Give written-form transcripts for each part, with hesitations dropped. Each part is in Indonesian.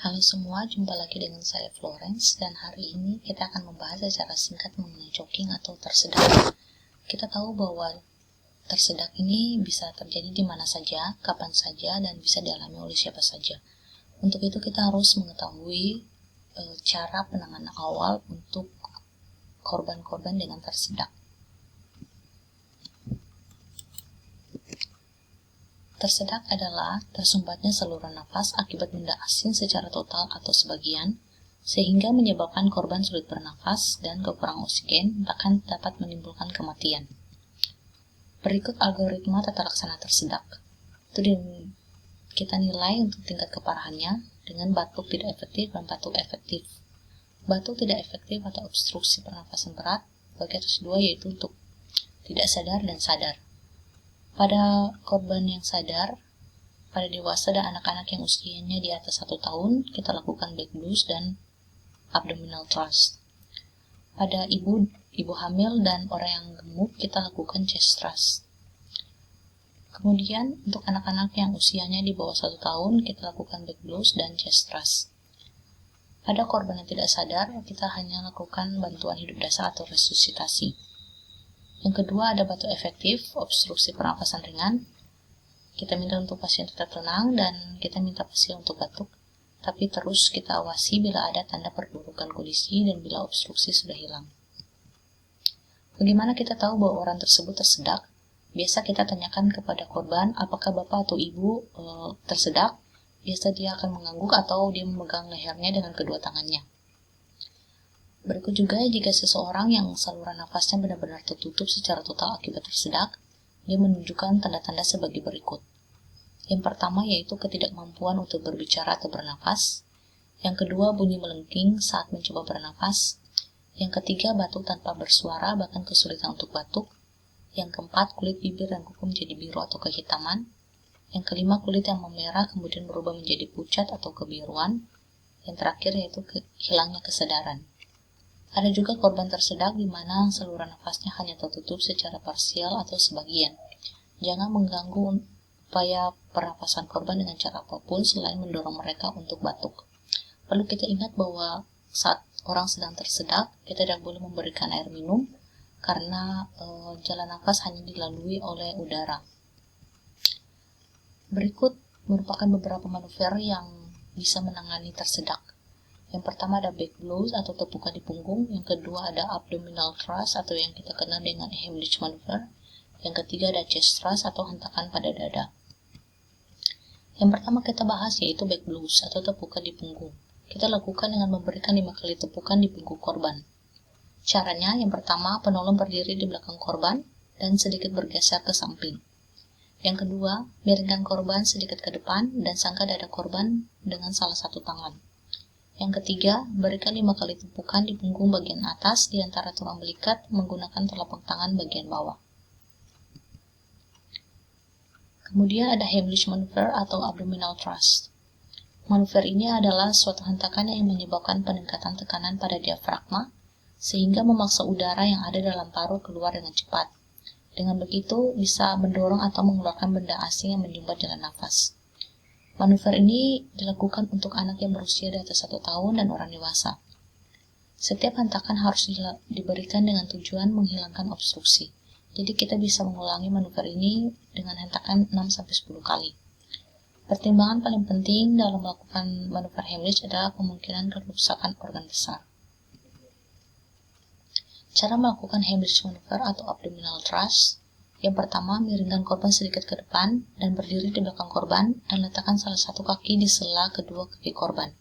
Halo semua, jumpa lagi dengan saya Florence, dan hari ini kita akan membahas secara singkat mengenai choking atau tersedak. Kita tahu bahwa tersedak ini bisa terjadi di mana saja, kapan saja, dan bisa dialami oleh siapa saja. Untuk itu kita harus mengetahui cara penanganan awal untuk korban-korban dengan tersedak. Tersedak adalah tersumbatnya saluran nafas akibat benda asing secara total atau sebagian, sehingga menyebabkan korban sulit bernafas dan kekurangan oksigen, bahkan dapat menimbulkan kematian. Berikut algoritma tata laksana tersedak. Itu kita nilai untuk tingkat keparahannya dengan batuk tidak efektif dan batuk efektif. Batuk tidak efektif atau obstruksi pernafasan berat bagi atas dua, yaitu untuk tidak sadar dan sadar. Pada korban yang sadar, pada dewasa dan anak-anak yang usianya di atas 1 tahun, kita lakukan back blues dan abdominal thrust. Pada ibu hamil dan orang yang gemuk, kita lakukan chest thrust. Kemudian, untuk anak-anak yang usianya di bawah 1 tahun, kita lakukan back blues dan chest thrust. Pada korban yang tidak sadar, kita hanya lakukan bantuan hidup dasar atau resusitasi. Yang kedua ada batuk efektif, obstruksi pernafasan ringan. Kita minta untuk pasien tetap tenang dan kita minta pasien untuk batuk, tapi terus kita awasi bila ada tanda perburukan kondisi dan bila obstruksi sudah hilang. Bagaimana kita tahu bahwa orang tersebut tersedak? Biasa kita tanyakan kepada korban apakah bapak atau ibu tersedak. Biasa dia akan mengangguk atau dia memegang lehernya dengan kedua tangannya. Berikut juga, jika seseorang yang saluran nafasnya benar-benar tertutup secara total akibat tersedak, dia menunjukkan tanda-tanda sebagai berikut. Yang pertama yaitu ketidakmampuan untuk berbicara atau bernafas. Yang kedua, bunyi melengking saat mencoba bernafas. Yang ketiga, batuk tanpa bersuara, bahkan kesulitan untuk batuk. Yang keempat, kulit bibir dan kuku menjadi biru atau kehitaman. Yang kelima, kulit yang memerah kemudian berubah menjadi pucat atau kebiruan. Yang terakhir yaitu hilangnya kesadaran. Ada juga korban tersedak di mana saluran nafasnya hanya tertutup secara parsial atau sebagian. Jangan mengganggu upaya pernafasan korban dengan cara apapun selain mendorong mereka untuk batuk. Perlu kita ingat bahwa saat orang sedang tersedak, kita tidak boleh memberikan air minum karena jalan nafas hanya dilalui oleh udara. Berikut merupakan beberapa manuver yang bisa menangani tersedak. Yang pertama ada back blues atau tepukan di punggung, yang kedua ada abdominal thrust atau yang kita kenal dengan Heimlich maneuver, yang ketiga ada chest thrust atau hentakan pada dada. Yang pertama kita bahas yaitu back blues atau tepukan di punggung. Kita lakukan dengan memberikan 5 kali tepukan di punggung korban. Caranya, yang pertama, penolong berdiri di belakang korban dan sedikit bergeser ke samping. Yang kedua, miringkan korban sedikit ke depan dan sangka dada korban dengan salah satu tangan. Yang ketiga, berikan 5 kali tepukan di punggung bagian atas di antara tulang belikat menggunakan telapak tangan bagian bawah. Kemudian ada Heimlich maneuver atau abdominal thrust. Manuver ini adalah suatu hentakan yang menyebabkan peningkatan tekanan pada diafragma sehingga memaksa udara yang ada dalam paru keluar dengan cepat. Dengan begitu bisa mendorong atau mengeluarkan benda asing yang menyumbat jalan nafas. Manuver ini dilakukan untuk anak yang berusia di atas 1 tahun dan orang dewasa. Setiap hentakan harus diberikan dengan tujuan menghilangkan obstruksi. Jadi kita bisa mengulangi manuver ini dengan hentakan 6-10 kali. Pertimbangan paling penting dalam melakukan manuver Heimlich adalah kemungkinan kerusakan organ besar. Cara melakukan Heimlich maneuver atau abdominal thrust. Yang pertama, miringkan korban sedikit ke depan dan berdiri di belakang korban dan letakkan salah satu kaki di sela kedua kaki korban.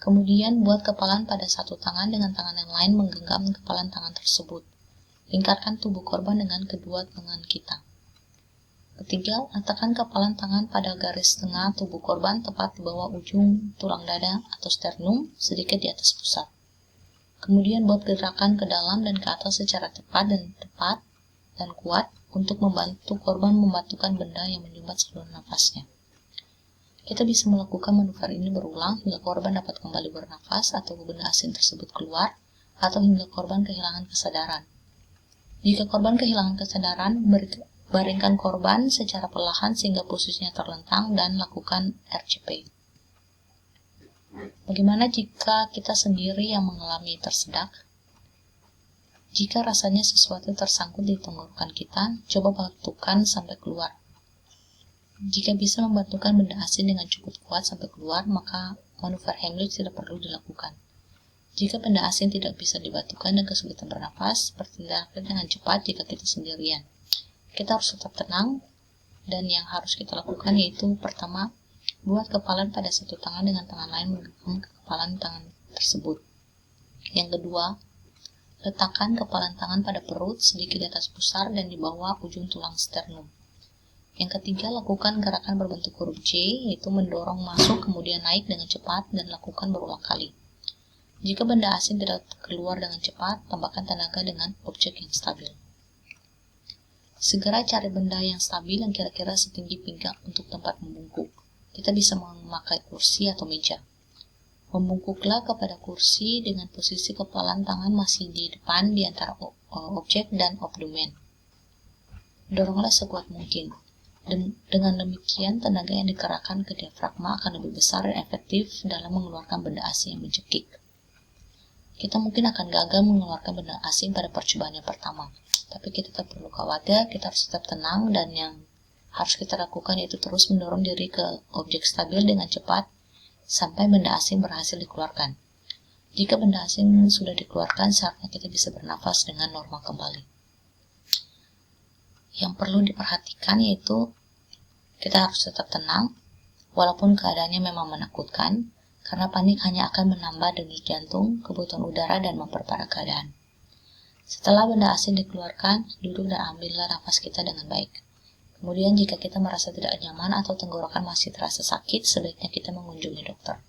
Kemudian buat kepalan pada satu tangan dengan tangan yang lain menggenggam kepalan tangan tersebut. Lingkarkan tubuh korban dengan kedua tangan kita. Ketiga, letakkan kepalan tangan pada garis tengah tubuh korban tepat di bawah ujung tulang dada atau sternum sedikit di atas pusat. Kemudian buat gerakan ke dalam dan ke atas secara tepat dan kuat untuk membantu korban membatukan benda yang menyumbat saluran nafasnya. Kita bisa melakukan manuver ini berulang hingga korban dapat kembali bernafas atau benda asing tersebut keluar, atau hingga korban kehilangan kesadaran. Jika korban kehilangan kesadaran, baringkan korban secara perlahan sehingga posisinya terlentang dan lakukan RCP. Bagaimana jika kita sendiri yang mengalami tersedak? Jika rasanya sesuatu tersangkut di tenggorokan kita, coba bantukan sampai keluar. Jika bisa membantukan benda asing dengan cukup kuat sampai keluar, maka manuver Heimlich tidak perlu dilakukan. Jika benda asing tidak bisa dibantukan dan kesulitan bernafas, bertindaklah dengan cepat jika kita sendirian. Kita harus tetap tenang, dan yang harus kita lakukan yaitu pertama, buat kepalan pada satu tangan dengan tangan lain menggenggam kepalan tangan tersebut. Yang kedua, letakkan kepalan tangan pada perut sedikit di atas pusar dan di bawah ujung tulang sternum. Yang ketiga, lakukan gerakan berbentuk huruf C, yaitu mendorong masuk kemudian naik dengan cepat dan lakukan berulang kali. Jika benda asing tidak keluar dengan cepat, tambahkan tenaga dengan objek yang stabil. Segera cari benda yang stabil yang kira-kira setinggi pinggang untuk tempat membungkuk. Kita bisa memakai kursi atau meja. Membungkuklah kepada kursi dengan posisi kepalan tangan masih di depan di antara objek dan abdomen. Doronglah sekuat mungkin. Dengan demikian, tenaga yang dikerahkan ke diafragma akan lebih besar dan efektif dalam mengeluarkan benda asing yang mencekik. Kita mungkin akan gagal mengeluarkan benda asing pada percobaan yang pertama, tapi kita tak perlu khawatir, kita harus tetap tenang, dan yang harus kita lakukan yaitu terus mendorong diri ke objek stabil dengan cepat sampai benda asing berhasil dikeluarkan. Jika benda asing sudah dikeluarkan, saatnya kita bisa bernafas dengan normal kembali. Yang perlu diperhatikan yaitu kita harus tetap tenang, walaupun keadaannya memang menakutkan, karena panik hanya akan menambah denyut jantung, kebutuhan udara, dan memperparah keadaan. Setelah benda asing dikeluarkan, duduk dan ambillah nafas kita dengan baik. Kemudian jika kita merasa tidak nyaman atau tenggorokan masih terasa sakit, sebaiknya kita mengunjungi dokter.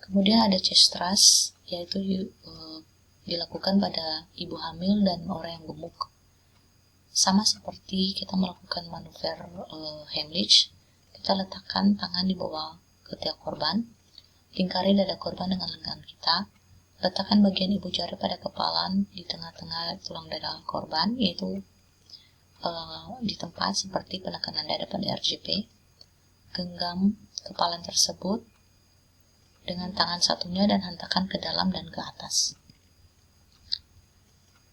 Kemudian ada chest thrust, yaitu dilakukan pada ibu hamil dan orang yang gemuk. Sama seperti kita melakukan manuver Heimlich, kita letakkan tangan di bawah ketiak korban, lingkari dada korban dengan lengan kita, letakkan bagian ibu jari pada kepalan di tengah-tengah tulang dada korban, yaitu di tempat seperti penekanan dada pada RJP. Genggam kepalan tersebut dengan tangan satunya dan hentakkan ke dalam dan ke atas.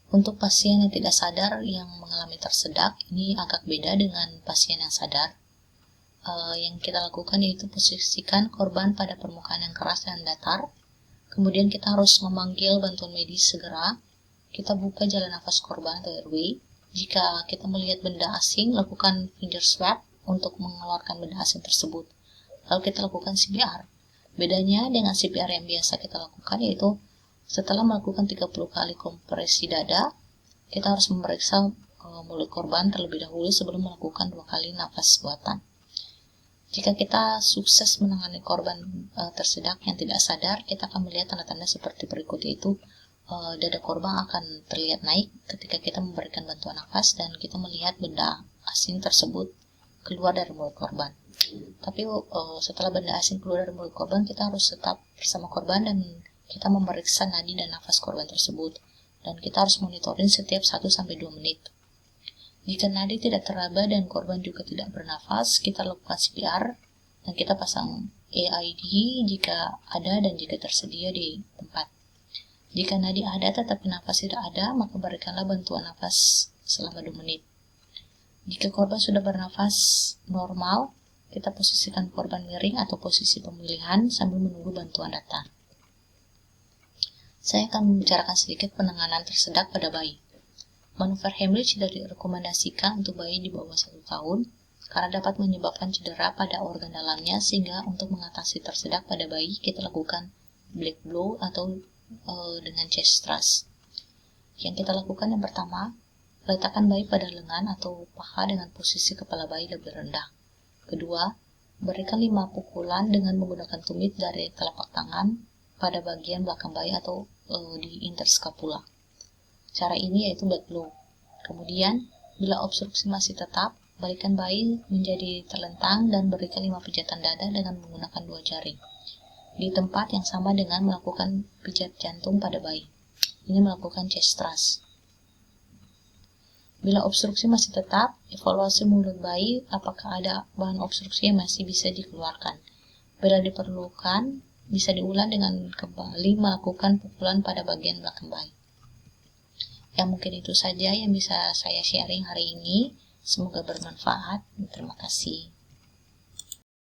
Untuk pasien yang tidak sadar yang mengalami tersedak, ini agak beda dengan pasien yang sadar. Yang kita lakukan yaitu posisikan korban pada permukaan yang keras dan datar. Kemudian kita harus memanggil bantuan medis segera. Kita buka jalan nafas korban atau airway. Jika kita melihat benda asing, lakukan finger swab untuk mengeluarkan benda asing tersebut. Lalu kita lakukan CPR. Bedanya dengan CPR yang biasa kita lakukan yaitu setelah melakukan 30 kali kompresi dada, kita harus memeriksa mulut korban terlebih dahulu sebelum melakukan 2 kali nafas buatan. Jika kita sukses menangani korban tersedak yang tidak sadar, kita akan melihat tanda-tanda seperti berikut, yaitu dada korban akan terlihat naik ketika kita memberikan bantuan nafas dan kita melihat benda asing tersebut keluar dari mulut korban. Tapi setelah benda asing keluar dari mulut korban, kita harus tetap bersama korban dan kita memeriksa nadi dan nafas korban tersebut. Dan kita harus monitoring setiap 1-2 menit. Jika nadi tidak teraba dan korban juga tidak bernafas, kita lakukan CPR dan kita pasang AID jika ada dan jika tersedia di tempat. Jika nadi ada tetapi nafas tidak ada, maka berikanlah bantuan nafas selama 2 menit. Jika korban sudah bernafas normal, kita posisikan korban miring atau posisi pemilihan sambil menunggu bantuan datang. Saya akan membicarakan sedikit penanganan tersedak pada bayi. Manuver Heimlich tidak direkomendasikan untuk bayi di bawah 1 tahun karena dapat menyebabkan cedera pada organ dalamnya, sehingga untuk mengatasi tersedak pada bayi kita lakukan black blow atau dengan chest thrust. Yang kita lakukan yang pertama, letakkan bayi pada lengan atau paha dengan posisi kepala bayi lebih rendah. Kedua, berikan 5 pukulan dengan menggunakan tumit dari telapak tangan pada bagian belakang bayi atau di interscapula. Cara ini yaitu back blow. Kemudian, bila obstruksi masih tetap, balikkan bayi menjadi terlentang dan berikan 5 pijatan dada dengan menggunakan 2 jari. Di tempat yang sama dengan melakukan pijat jantung pada bayi. Ini melakukan chest thrust. Bila obstruksi masih tetap, evaluasi mulut bayi apakah ada bahan obstruksi yang masih bisa dikeluarkan. Bila diperlukan, bisa diulang dengan kembali melakukan pukulan pada bagian belakang bayi. Ya, mungkin itu saja yang bisa saya sharing hari ini. Semoga bermanfaat. Terima kasih.